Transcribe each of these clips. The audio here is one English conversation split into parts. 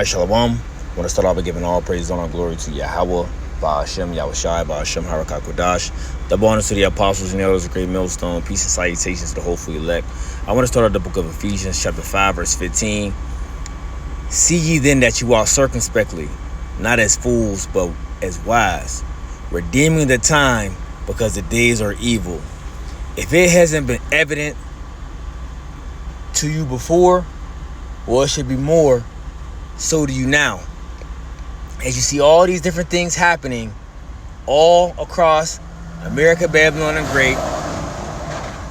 Shalom. I want to start off by giving all praise, honor, and glory to Yahweh, Ba'ashem, Yahushai, Ba'ashem, Harakakodash. Double honors to the apostles and elders of Great Millstone. Peace and salutations to the hopeful elect. I want to start out the book of Ephesians, chapter 5, verse 15. See ye then that you walk circumspectly, not as fools, but as wise, redeeming the time, because the days are evil. If it hasn't been evident to you before, well, it should be more, so do you now. As you see all these different things happening all across America, Babylon, and Great,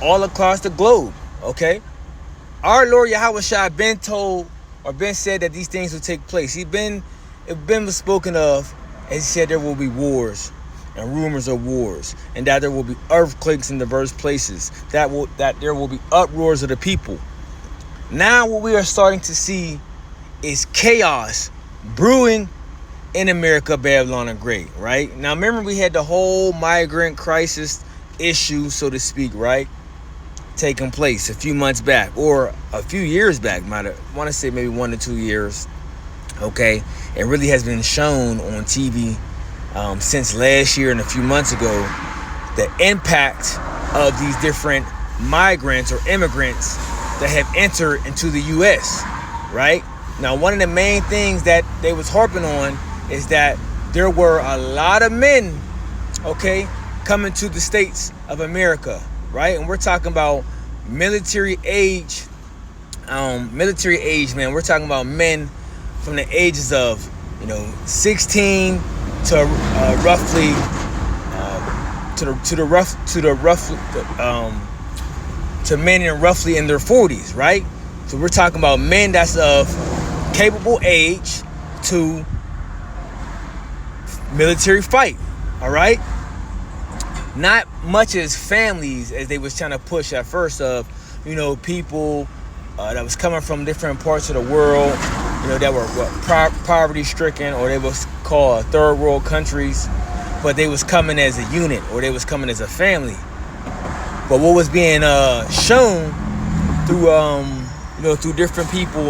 all across the globe, okay? Our Lord Yahushua been told or been said that these things will take place. It been spoken of, as he said, there will be wars and rumors of wars, and that there will be earthquakes in diverse places, that there will be uproars of the people. Now what we are starting to see is chaos brewing in America, Babylon, and Great, right? Now remember, we had the whole migrant crisis issue, so to speak, right, taking place a few months back, or a few years back. I want to say maybe 1 to 2 years, okay? It really has been shown on TV since last year and a few months ago, the impact of these different migrants or immigrants that have entered into the U.S., right? Now, one of the main things that they was harping on is that there were a lot of men, okay, coming to the states of America, right? And we're talking about military age men. We're talking about men from the ages of, 16 to roughly to men in roughly in their 40s, right? So we're talking about men that's of capable age to military fight, all right? Not much as families as they was trying to push at first of, people that was coming from different parts of the world, that were poverty stricken, or they was called third world countries, but they was coming as a unit, or they was coming as a family. But what was being shown through through different people,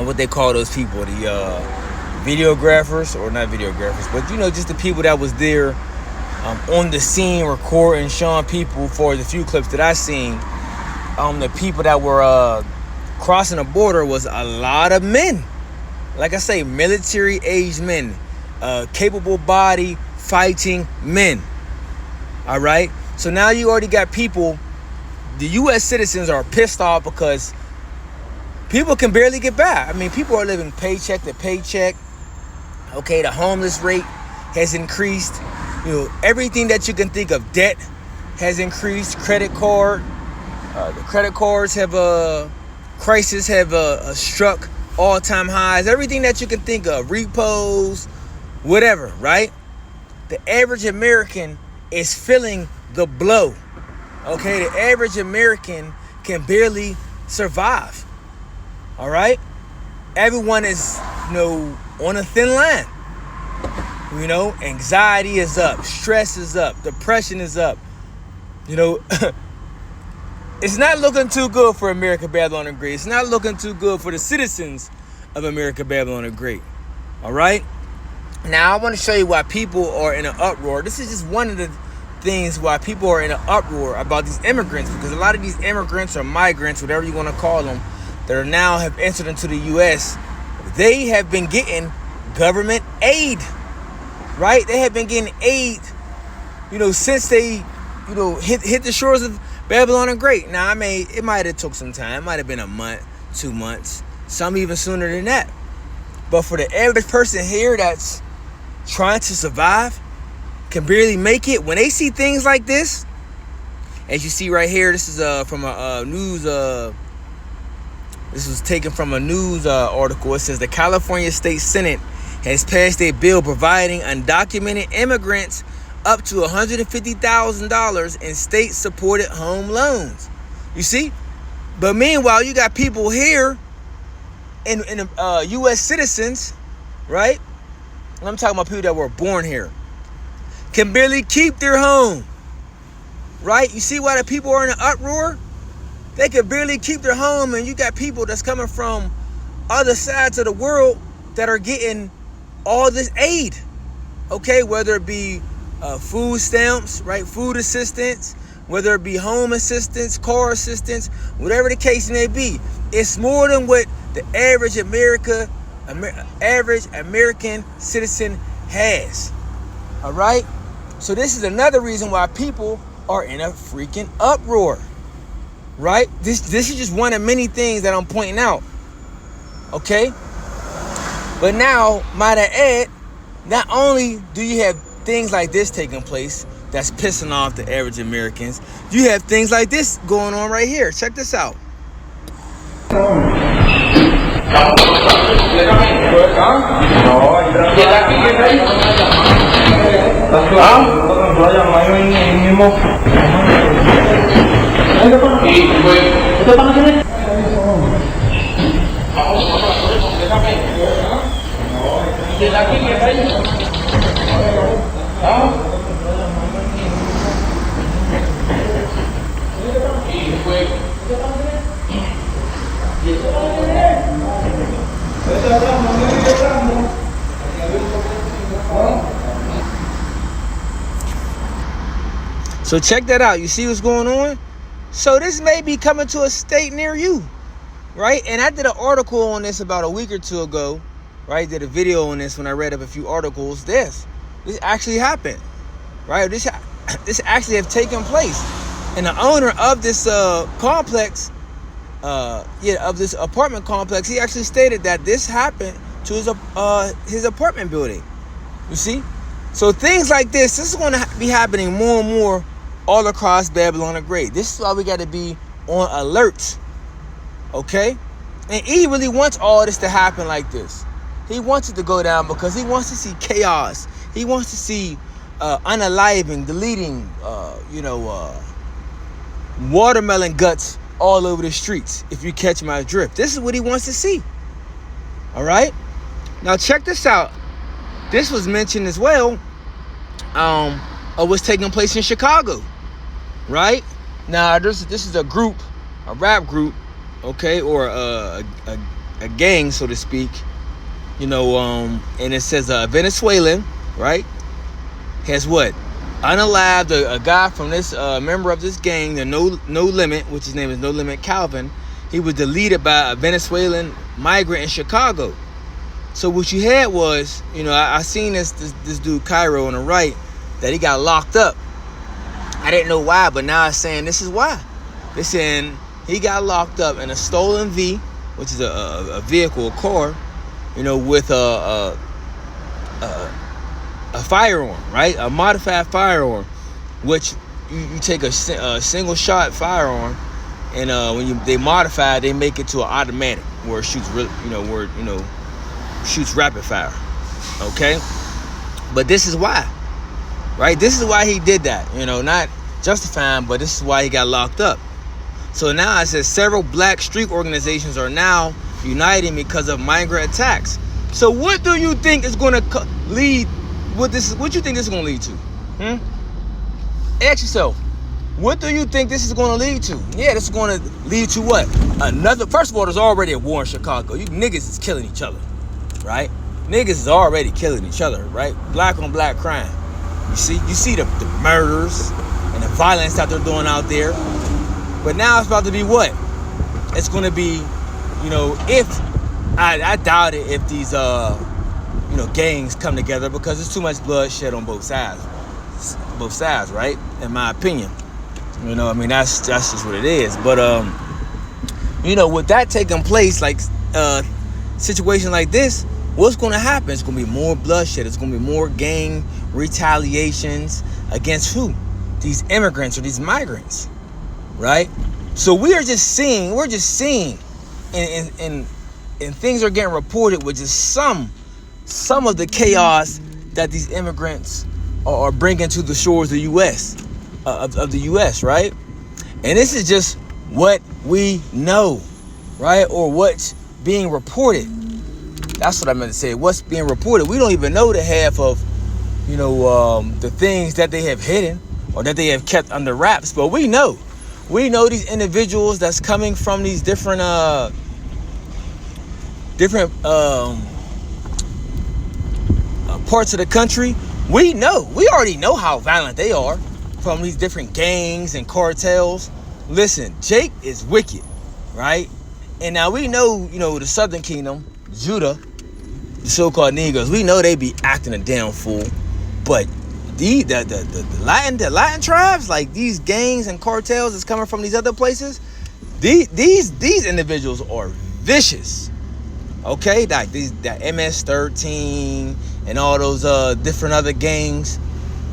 what they call those people, the videographers, or not videographers, but just the people that was there on the scene, recording, showing people. For the few clips that I seen, the people that were crossing the border was a lot of men. Like I say, military aged men, capable body fighting men. All right. So now you already got people. The U.S. citizens are pissed off because people can barely get by. I mean, people are living paycheck to paycheck. Okay, the homeless rate has increased. Everything that you can think of, debt has increased. Credit card, the credit cards have struck all-time highs. Everything that you can think of, repos, whatever, right? The average American is feeling the blow. Okay, the average American can barely survive. All right, everyone is, on a thin line. Anxiety is up, stress is up, depression is up. It's not looking too good for America, Babylon, and Great. It's not looking too good for the citizens of America, Babylon, and Great. All right. Now I want to show you why people are in an uproar. This is just one of the things why people are in an uproar about these immigrants, because a lot of these immigrants or migrants, whatever you want to call them, that are now have entered into the U.S., they have been getting government aid, right? They have been getting aid, since they, hit the shores of Babylon and Great. Now, it might have took some time. It might have been a month, 2 months, some even sooner than that. But for the average person here that's trying to survive, can barely make it, when they see things like this, as you see right here, this is from a news. This was taken from a news article. It says the California State Senate has passed a bill providing undocumented immigrants up to $150,000 in state-supported home loans. You see? But meanwhile, you got people here in U.S. citizens, right? I'm talking about people that were born here, can barely keep their home, right? You see why the people are in an uproar? They could barely keep their home, and you got people that's coming from other sides of the world that are getting all this aid, okay? Whether it be food stamps, right? Food assistance, whether it be home assistance, car assistance, whatever the case may be. It's more than what the average American citizen has, all right? So this is another reason why people are in a freaking uproar, right? This is just one of many things that I'm pointing out, okay? But now, might I add, not only do you have things like this taking place that's pissing off the average Americans, you have things like this going on right here. Check this out. So check that out. You see what's going on? So this may be coming to a state near you, right? And I did an article on this about a week or two ago, right? Did a video on this when I read up a few articles. This actually happened, right? This actually have taken place. And the owner of this complex, of this apartment complex, he actually stated that this happened to his apartment building. You see? So things like this is going to be happening more and more all across Babylon the Great. This is why we got to be on alert, okay? And he really wants all this to happen like this. He wants it to go down because he wants to see chaos. He wants to see unaliving, deleting, watermelon guts all over the streets, if you catch my drift. This is what he wants to see, all right? Now check this out. This was mentioned as well of what's taking place in Chicago, right? Now, this is a group, a rap group, okay, or a gang, so to speak, and it says Venezuelan, right, has what? Unalived a guy from this member of this gang, the No Limit, which his name is No Limit Calvin. He was deleted by a Venezuelan migrant in Chicago. So what you had was, I seen this dude Cairo on the right, that he got locked up. I didn't know why, but now it's saying this is why. They're saying he got locked up in a stolen V, which is a vehicle, a car, with a firearm, right? A modified firearm, which you take a single shot firearm, and when they modify it, they make it to an automatic where it shoots, shoots rapid fire, okay? But this is why, right? This is why he did that, not justifying, but this is why he got locked up. So now it says several black street organizations are now uniting because of migrant attacks. So what do you think is going to lead? What you think this is going to lead to? Ask yourself, what do you think this is going to lead to? Yeah, this is going to lead to what? First of all, there's already a war in Chicago. You niggas is killing each other, right? Niggas is already killing each other, right? Black on black crime. You see the murders and the violence that they're doing out there. But now it's about to be what? It's going to be, if I doubt it if these gangs come together, because there's too much bloodshed on both sides, right? In my opinion, that's just what it is. But with that taking place, like situation like this, what's going to happen? It's going to be more bloodshed. It's going to be more gang retaliations against who? These immigrants or these migrants, right? So we're just seeing, and things are getting reported with just some of the chaos that these immigrants are bringing to the shores of the U.S., of the U.S., right? And this is just what we know, right? Or what's being reported. That's what I meant to say. What's being reported. We don't even know the half of, the things that they have hidden or that they have kept under wraps. But we know these individuals that's coming from these different different parts of the country, we already know how violent they are from these different gangs and cartels. Listen, Jake is wicked, right? And now we know, the Southern Kingdom, Judah, the so-called Negroes, we know they be acting a damn fool. But the Latin tribes, like these gangs and cartels that's coming from these other places, these individuals are vicious. Okay, like that MS-13 and all those different other gangs,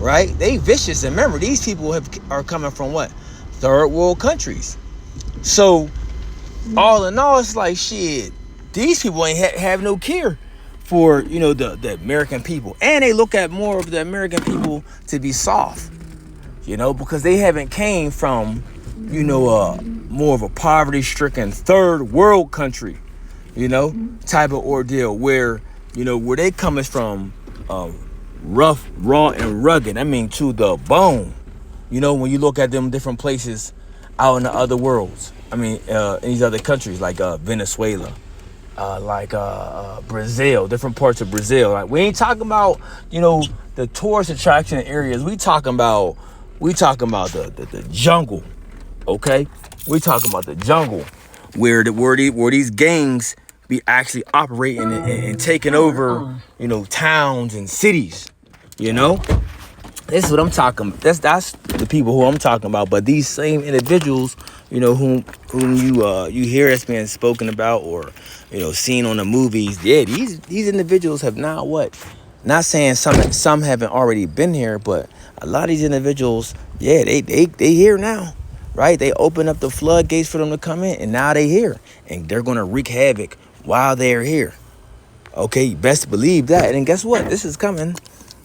right? They vicious. And remember, these people are coming from what? Third world countries. So all in all, it's like, shit, these people ain't have no care for, the American people. And they look at more of the American people to be soft, because they haven't came from, more of a poverty-stricken third world country, type of ordeal where they coming from, rough, raw, and rugged. I mean, to the bone. When you look at them different places out in the other worlds. I mean, in these other countries like Venezuela, like Brazil, different parts of Brazil. Like, we ain't talking about the tourist attraction areas. We talking about the jungle. Okay, we talking about the jungle where these gangs be actually operating and taking over, towns and cities. This is what I'm talking about. That's the people who I'm talking about. But these same individuals, whom you hear that's being spoken about or seen on the movies, yeah, these individuals have now what? Not saying some haven't already been here, but a lot of these individuals, yeah, they here now, right? They open up the floodgates for them to come in, and now they here, and they're gonna wreak havoc while they're here. Okay, you best believe that. And guess what? This is coming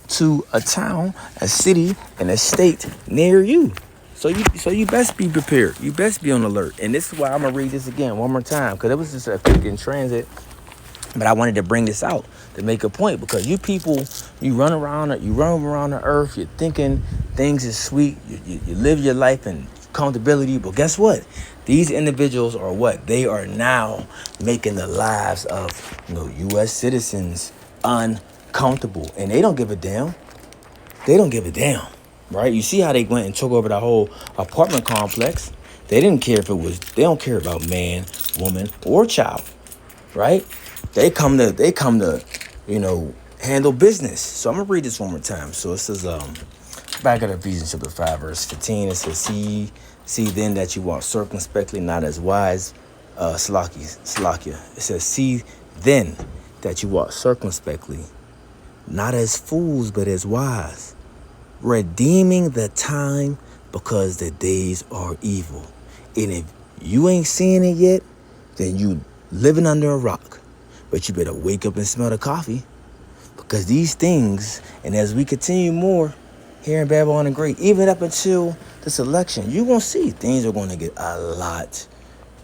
to a town, a city, and a state near you. So you best be prepared. You best be on alert. And this is why I'm gonna read this again one more time, because it was just a quick in transit. But I wanted to bring this out to make a point, because you people, you run around the earth, you're thinking things is sweet, you live your life in comfortability, but guess what? These individuals are what? They are now making the lives of U.S. citizens uncomfortable, and they don't give a damn. They don't give a damn, right? You see how they went and took over the whole apartment complex. They didn't care they don't care about man, woman, or child, right? They come to, handle business. So I'm gonna read this one more time. So it says, back at Ephesians chapter 5, verse 15, it says, see then that you walk circumspectly, not as wise, Salakia. It says, see then that you walk circumspectly, not as fools, but as wise, redeeming the time, because the days are evil. And if you ain't seeing it yet, then you living under a rock. But you better wake up and smell the coffee, because these things, and as we continue more here in Babylon the Great, even up until this election, you're going to see things are going to get a lot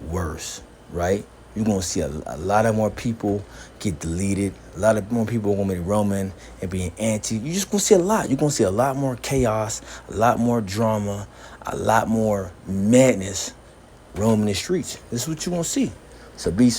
worse, right? You're going to see a lot of more people get deleted. A lot of more people are going to be roaming and being anti. You're just going to see a lot. You're going to see a lot more chaos, a lot more drama, a lot more madness roaming the streets. This is what you're going to see. So be